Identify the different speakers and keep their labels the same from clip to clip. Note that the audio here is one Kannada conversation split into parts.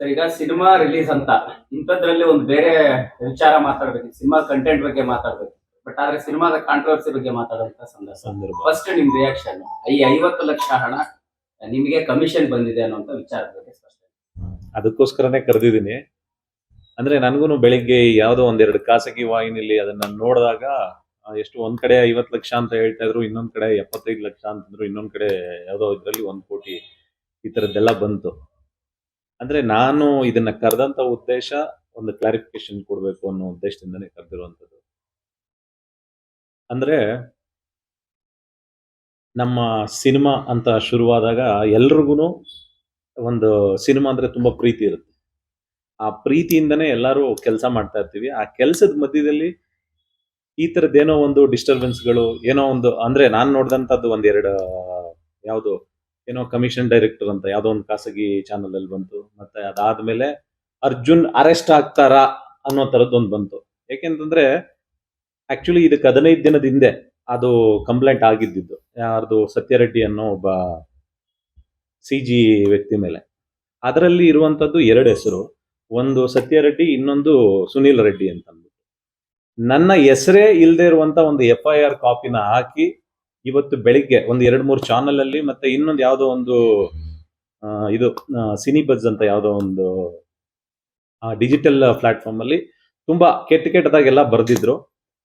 Speaker 1: ಸರ್, ಈಗ ಸಿನಿಮಾ ರಿಲೀಸ್ ಅಂತ ಇಂಥದ್ರಲ್ಲಿ ಒಂದು ಬೇರೆ ವಿಚಾರ ಮಾತಾಡ್ಬೇಕು, ಸಿನಿಮಾ ಕಂಟೆಂಟ್ ಬಗ್ಗೆ ಮಾತಾಡ್ಬೇಕು. ಬಟ್ ಆದ್ರೆ ಸಿನಿಮಾದ ಕಾಂಟ್ರವರ್ಸಿ ಬಗ್ಗೆ ಮಾತಾಡುವಂತ ಸಂದರ್ಭ. ಫಸ್ಟ್ ನಿಮ್ ರಿಯಾಕ್ಷನ್, ಈ 50 ಲಕ್ಷ ಹಣ ನಿಮಗೆ ಕಮಿಷನ್ ಬಂದಿದೆ ಅನ್ನುವಂತ ವಿಚಾರದ ಬಗ್ಗೆ ಸ್ಪಷ್ಟ.
Speaker 2: ಅದಕ್ಕೋಸ್ಕರನೇ ಕರೆದಿದ್ದೀನಿ. ಅಂದ್ರೆ ನನಗೂ ಬೆಳಿಗ್ಗೆ ಯಾವುದೋ ಒಂದೆರಡು ಖಾಸಗಿ ವಾಹಿನಿಲಿ ಅದನ್ನ ನೋಡಿದಾಗ ಎಷ್ಟು ಒಂದ್ ಕಡೆ 50 ಲಕ್ಷ ಅಂತ ಹೇಳ್ತಾ ಇದ್ರು, ಇನ್ನೊಂದ್ ಕಡೆ 75 ಲಕ್ಷ ಅಂತಂದ್ರು, ಇನ್ನೊಂದ್ ಕಡೆ ಯಾವುದೋ ಇದ್ರಲ್ಲಿ 1 ಕೋಟಿ ಈ ತರದ್ದೆಲ್ಲ ಬಂತು. ಅಂದ್ರೆ ನಾನು ಇದನ್ನ ಕರೆದಂತ ಉದ್ದೇಶ ಒಂದು ಕ್ಲಾರಿಫಿಕೇಶನ್ ಕೊಡ್ಬೇಕು ಅನ್ನೋ ಉದ್ದೇಶದಿಂದನೇ ಕರೆದಿರುವಂತದ್ದು. ಅಂದ್ರೆ ನಮ್ಮ ಸಿನಿಮಾ ಅಂತ ಶುರುವಾದಾಗ ಎಲ್ರಿಗೂ ಒಂದು ಸಿನಿಮಾ ಅಂದ್ರೆ ತುಂಬಾ ಪ್ರೀತಿ ಇರುತ್ತೆ. ಆ ಪ್ರೀತಿಯಿಂದನೇ ಎಲ್ಲರೂ ಕೆಲಸ ಮಾಡ್ತಾ ಇರ್ತೀವಿ. ಆ ಕೆಲಸದ ಮಧ್ಯದಲ್ಲಿ ಈ ತರದ್ದೇನೋ ಒಂದು ಡಿಸ್ಟರ್ಬೆನ್ಸ್ಗಳು, ಏನೋ ಒಂದು ಅಂದ್ರೆ ನಾನು ನೋಡಿದಂತದ್ದು ಒಂದೆರಡು ಯಾವುದು ಏನೋ ಕಮಿಷನ್ ಡೈರೆಕ್ಟರ್ ಅಂತ ಯಾವುದೋ ಒಂದು ಖಾಸಗಿ ಚಾನಲ್ ಅಲ್ಲಿ ಬಂತು. ಮತ್ತೆ ಅದಾದ್ಮೇಲೆ ಅರ್ಜುನ್ ಅರೆಸ್ಟ್ ಆಗ್ತಾರಾ ಅನ್ನೋ ತರದ್ದೊಂದು ಬಂತು. ಯಾಕೆಂತಂದ್ರೆ ಆಕ್ಚುಲಿ ಇದಕ್ಕೆ 15 ದಿನದ ಹಿಂದೆ ಅದು ಕಂಪ್ಲೇಂಟ್ ಆಗಿದ್ದು ಯಾರ್ದು ಸತ್ಯರೆಡ್ಡಿ ಅನ್ನೋ ಒಬ್ಬ CG ವ್ಯಕ್ತಿ ಮೇಲೆ. ಅದರಲ್ಲಿ ಇರುವಂತದ್ದು 2 ಹೆಸರು, ಒಂದು ಸತ್ಯರೆಡ್ಡಿ, ಇನ್ನೊಂದು ಸುನೀಲ್ ರೆಡ್ಡಿ ಅಂತ ಅಂದ್ಬಿಟ್ಟು. ನನ್ನ ಹೆಸರೇ ಇಲ್ಲದೆ ಇರುವಂತ ಒಂದು FIR ಕಾಪಿನ ಹಾಕಿ ಇವತ್ತು ಬೆಳಿಗ್ಗೆ ಒಂದು 2-3 ಚಾನಲ್ ಅಲ್ಲಿ, ಮತ್ತೆ ಇನ್ನೊಂದು ಯಾವುದೋ ಒಂದು ಇದು ಸಿನಿಬಜ್ ಅಂತ ಯಾವುದೋ ಒಂದು ಡಿಜಿಟಲ್ ಪ್ಲಾಟ್ಫಾರ್ಮ್ ಅಲ್ಲಿ ತುಂಬಾ ಕೆಟ್ಟದಾಗೆಲ್ಲ ಬರೆದಿದ್ರು.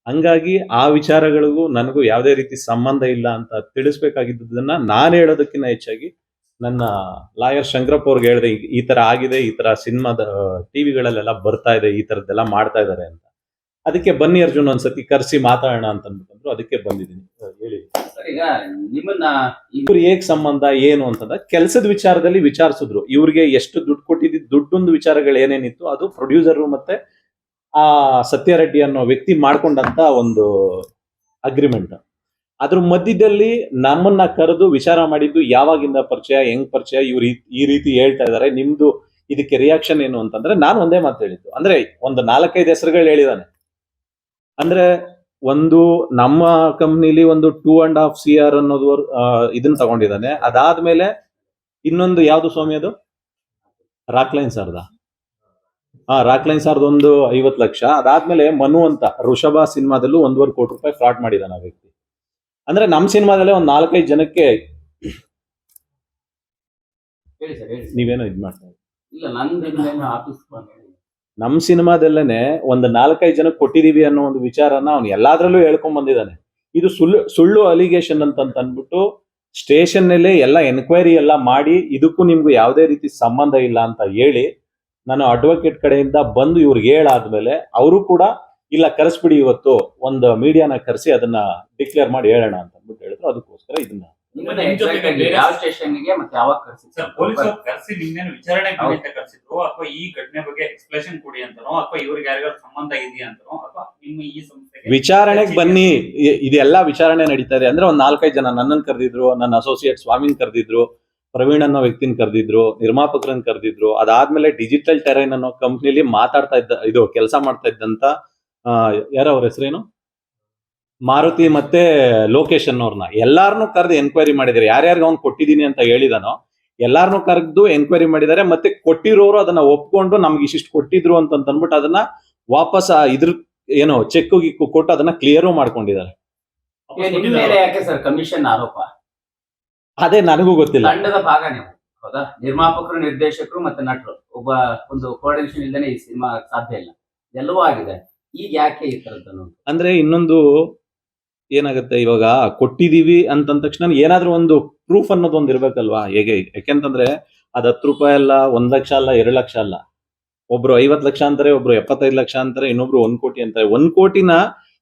Speaker 2: ಹಂಗಾಗಿ ಆ ವಿಚಾರಗಳಿಗೂ ನನಗೂ ಯಾವುದೇ ರೀತಿ ಸಂಬಂಧ ಇಲ್ಲ ಅಂತ ತಿಳಿಸ್ಬೇಕಾಗಿದ್ದನ್ನ ನಾನು ಹೇಳೋದಕ್ಕಿಂತ ಹೆಚ್ಚಾಗಿ ನನ್ನ ಲಾಯರ್ ಶಂಕರಪ್ಪ ಅವ್ರಿಗೆ ಹೇಳಿದೆ, ಈ ತರ ಆಗಿದೆ, ಈ ತರ ಸಿನಿಮಾದ ಟಿವಿಗಳಲ್ಲೆಲ್ಲ ಬರ್ತಾ ಇದೆ, ಈ ತರದ್ದೆಲ್ಲ ಮಾಡ್ತಾ ಇದ್ದಾರೆ ಅಂತ. ಅದಕ್ಕೆ ಬನ್ನಿ ಅರ್ಜುನ್ ಒಂದ್ಸತಿ ಕರೆಸಿ ಮಾತಾಡೋಣ ಅಂತ ಅಂದ್ಬಿಟ್ಟು ಅದಕ್ಕೆ ಬಂದಿದ್ದೀನಿ. ಹೇಳಿ
Speaker 1: ಸರ್, ಈಗ ನಿಮ್ಮನ್ನ
Speaker 2: ಇವ್ರು ಹೇಗ್ ಸಂಬಂಧ ಏನು ಅಂತಂದ್ರೆ ಕೆಲಸದ ವಿಚಾರದಲ್ಲಿ ವಿಚಾರಿಸಿದ್ರು. ಇವ್ರಿಗೆ ಎಷ್ಟು ದುಡ್ಡು ಕೊಟ್ಟಿದ್ದು, ದುಡ್ಡೊಂದು ವಿಚಾರಗಳು ಏನೇನಿತ್ತು ಅದು ಪ್ರೊಡ್ಯೂಸರ್ ಮತ್ತೆ ಆ ಸತ್ಯರೆಡ್ಡಿ ಅನ್ನೋ ವ್ಯಕ್ತಿ ಮಾಡ್ಕೊಂಡಂತ ಒಂದು ಅಗ್ರಿಮೆಂಟ್. ಅದ್ರ ಮಧ್ಯದಲ್ಲಿ ನಮ್ಮನ್ನ ಕರೆದು ವಿಚಾರ ಮಾಡಿದ್ದು ಯಾವಾಗಿಂದ ಪರಿಚಯ, ಹೆಂಗ್ ಪರಿಚಯ, ಇವ್ರು ಈ ರೀತಿ ಹೇಳ್ತಾ ಇದಾರೆ, ನಿಮ್ದು ಇದಕ್ಕೆ ರಿಯಾಕ್ಷನ್ ಏನು ಅಂತಂದ್ರೆ ನಾನು ಒಂದೇ ಮಾತು ಹೇಳಿದ್ದು. ಅಂದ್ರೆ ಒಂದು 4-5 ಹೆಸರುಗಳು ಹೇಳಿದಾನೆ. ಅಂದ್ರೆ ಒಂದು ನಮ್ಮ ಕಂಪ್ನಿಲಿ ಒಂದು 2.5 CR ಅನ್ನೋದು ಇದನ್ನ ತಗೊಂಡಿದ್ದಾನೆ. ಅದಾದ್ಮೇಲೆ ಇನ್ನೊಂದು ಯಾವ್ದು ಸ್ವಾಮಿ ಅದು ರಾಕ್ಲೈನ್ ಸಾರ್ದ ರಾಕ್ಲೈನ್ ಸಾರ್ದ ಒಂದು 50 ಲಕ್ಷ. ಅದಾದ್ಮೇಲೆ ಮನು ಅಂತ ಋಷಭ ಸಿನಿಮಾದಲ್ಲೂ 1.25 ಕೋಟಿ ರೂಪಾಯಿ ಫ್ರಾಡ್ ಮಾಡಿದಾನೆ ಆ ವ್ಯಕ್ತಿ. ಅಂದ್ರೆ ನಮ್ಮ ಸಿನಿಮಾದಲ್ಲೇ ಒಂದು 4-5 ಜನಕ್ಕೆ ನೀವೇನೋ ಇದ್ ಮಾಡ್ತಾ ನಮ್ಮ ಸಿನಿಮಾದಲ್ಲೇನೆ ಒಂದು 4-5 ಜನಕ್ಕೆ ಕೊಟ್ಟಿದೀವಿ ಅನ್ನೋ ಒಂದು ವಿಚಾರನ ಅವ್ನು ಎಲ್ಲಾದ್ರಲ್ಲೂ ಹೇಳ್ಕೊಂಡ್ ಬಂದಿದ್ದಾನೆ. ಇದು ಸುಳ್ಳು ಅಲಿಗೇಷನ್ ಅಂತ ಅಂದ್ಬಿಟ್ಟು ಸ್ಟೇಷನ್ ನಲ್ಲೇ ಎಲ್ಲ ಎನ್ಕ್ವೈರಿ ಎಲ್ಲ ಮಾಡಿ ಇದಕ್ಕೂ ನಿಮ್ಗೂ ಯಾವುದೇ ರೀತಿ ಸಂಬಂಧ ಇಲ್ಲ ಅಂತ ಹೇಳಿ ನಾನು ಅಡ್ವೊಕೇಟ್ ಕಡೆಯಿಂದ ಬಂದು ಇವ್ರಿಗೆ ಹೇಳಾದ್ಮೇಲೆ ಅವರು ಕೂಡ ಇಲ್ಲ ಕರೆಸ್ಬಿಡಿ, ಇವತ್ತು ಒಂದು ಮೀಡಿಯಾನ ಕರೆಸಿ ಅದನ್ನ ಡಿಕ್ಲೇರ್ ಮಾಡಿ ಹೇಳೋಣ ಅಂತ ಅಂದ್ಬಿಟ್ಟು ಹೇಳಿದ್ರು. ಅದಕ್ಕೋಸ್ಕರ ಇದನ್ನ
Speaker 1: ಯಾವ ಸ್ಟೇಷನ್ಗೆ ಮತ್ತೆ ಯಾವಾಗ ಕರೆಸಿದ್ರು?
Speaker 3: ಪೊಲೀಸರು ಕರೆಸಿ ನಿಮ್ನೇನು ವಿಚಾರಣೆ ಕರೆಸಿದ್ರು, ಅಥವಾ ಈ ಘಟನೆ ಬಗ್ಗೆ ಎಕ್ಸ್ಪ್ಲೇಷನ್ ಕೊಡಿ ಅಂತನೋ, ಅಥವಾ ಇವ್ರಿಗೆ ಯಾರಿಗಾರು ಸಂಬಂಧ ಇದೆಯಾ ಅಂತನೋ, ಅಥವಾ ನಿಮ್ಮ ಈ ಸಂಸ್ಥೆಗೆ
Speaker 2: ವಿಚಾರಣೆಗೆ ಬನ್ನಿ, ಇದೆಲ್ಲ ವಿಚಾರಣೆ ನಡೀತಾ ಇದೆ ಅಂದ್ರೆ ಒಂದು 4-5 ಜನ ನನ್ನನ್ನು ಕರೆದಿದ್ರು, ನನ್ನ ಅಸೋಸಿಯೇಟ್ ಸ್ವಾಮಿನ್ ಕರೆದಿದ್ರು, ಪ್ರವೀಣ್ ಅನ್ನೋ ವ್ಯಕ್ತಿನ ಕರೆದಿದ್ರು, ನಿರ್ಮಾಪಕರನ್ನ ಕರೆದಿದ್ರು. ಅದಾದ್ಮೇಲೆ ಡಿಜಿಟಲ್ ಟೆರೈನ್ ಅನ್ನೋ ಕಂಪ್ನಿಲಿ ಮಾತಾಡ್ತಾ ಇದ್ದ, ಇದು ಕೆಲಸ ಮಾಡ್ತಾ ಇದ್ದಂತ ಯಾರೋ ಅವ್ರ ಹೆಸರೇನು, ಮಾರುತಿ ಮತ್ತೆ ಲೋಕೇಶ್ ಅನ್ನೋರ್ನ ಎಲ್ಲಾರನ್ನೂ ಕರೆದು ಎನ್ಕ್ವೈರಿ ಮಾಡಿದ್ದಾರೆ. ಯಾರ್ಯಾರಿಗೆ ಅವ್ನು ಕೊಟ್ಟಿದ್ದೀನಿ ಅಂತ ಹೇಳಿದಾನೋ ಎಲ್ಲಾರನ್ನೂ ಕರೆದು ಎನ್ಕ್ವೈರಿ ಮಾಡಿದ್ದಾರೆ. ಮತ್ತೆ ಕೊಟ್ಟಿರೋರು ಅದನ್ನ ಒಪ್ಕೊಂಡು ನಮ್ಗೆ ಇಷ್ಟಿಷ್ಟು ಕೊಟ್ಟಿದ್ರು ಅಂತ ಅಂದ್ಬಿಟ್ಟು ಅದನ್ನ ವಾಪಸ್ ಇದ್ರ ಏನೋ ಚೆಕ್ ಗಿಕ್ಕು ಕೊಟ್ಟು ಅದನ್ನ ಕ್ಲಿಯರು ಮಾಡ್ಕೊಂಡಿದ್ದಾರೆ.
Speaker 1: ಯಾಕೆ ಸರ್ ಕಮಿಷನ್ ಆರೋಪ?
Speaker 2: ಅದೇ ನನಗೂ ಗೊತ್ತಿಲ್ಲ.
Speaker 1: ತಂಡದ ಭಾಗ ನೀವು, ಹೌದಾ? ನಿರ್ಮಾಪಕರು, ನಿರ್ದೇಶಕರು ಮತ್ತೆ ನಟರು ಒಂದು ಕೋಆರ್ಡಿನೇಷನ್ ಇಲ್ಲದೆ ಈ ಸಿನಿಮಾ ಸಾಧ್ಯ ಇಲ್ಲ. ಎಲ್ಲವೂ ಆಗಿದೆ, ಈಗ ಯಾಕೆ ಈ ತರದ್ದು
Speaker 2: ಅಂದ್ರೆ ಇನ್ನೊಂದು ಏನಾಗುತ್ತೆ, ಇವಾಗ ಕೊಟ್ಟಿದೀವಿ ಅಂತಂದ ತಕ್ಷಣ ಏನಾದ್ರೂ ಒಂದು ಪ್ರೂಫ್ ಅನ್ನೋದು ಒಂದು ಇರ್ಬೇಕಲ್ವಾ? ಹೇಗೆ, ಯಾಕೆಂತಂದ್ರೆ ಅದ್ 10 ರೂಪಾಯಿ ಅಲ್ಲ, 1 ಲಕ್ಷ ಅಲ್ಲ, 2 ಲಕ್ಷ ಅಲ್ಲ. ಒಬ್ರು 50 ಲಕ್ಷ ಅಂತಾರೆ, ಒಬ್ರು 75 ಲಕ್ಷ ಅಂತಾರೆ, ಇನ್ನೊಬ್ರು 1 ಕೋಟಿ ಅಂತಾರೆ. 1 ಕೋಟಿನ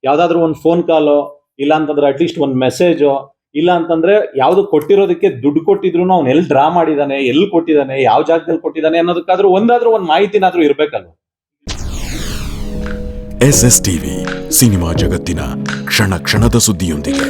Speaker 2: ಯಾವ್ದಾದ್ರು ಒಂದು ಫೋನ್ ಕಾಲೋ, ಇಲ್ಲ ಅಂತಂದ್ರೆ ಅಟ್ಲೀಸ್ಟ್ ಒಂದು ಮೆಸೇಜೋ, ಇಲ್ಲ ಅಂತಂದ್ರೆ ಯಾವ್ದು ಕೊಟ್ಟಿರೋದಕ್ಕೆ ದುಡ್ಡು ಕೊಟ್ಟಿದ್ರು ಅವ್ನು ಎಲ್ಲಿ ಡ್ರಾ ಮಾಡಿದಾನೆ, ಎಲ್ಲಿ ಕೊಟ್ಟಿದ್ದಾನೆ, ಯಾವ ಜಾಗದಲ್ಲಿ ಕೊಟ್ಟಿದ್ದಾನೆ ಅನ್ನೋದಕ್ಕಾದ್ರೂ ಒಂದು ಮಾಹಿತಿನಾದ್ರೂ ಇರ್ಬೇಕಲ್ವ?
Speaker 4: SSTV ಸಿನಿಮಾ ಜಗತ್ತಿನ ಕ್ಷಣ ಕ್ಷಣದ ಸುದ್ದಿಯೊಂದಿಗೆ.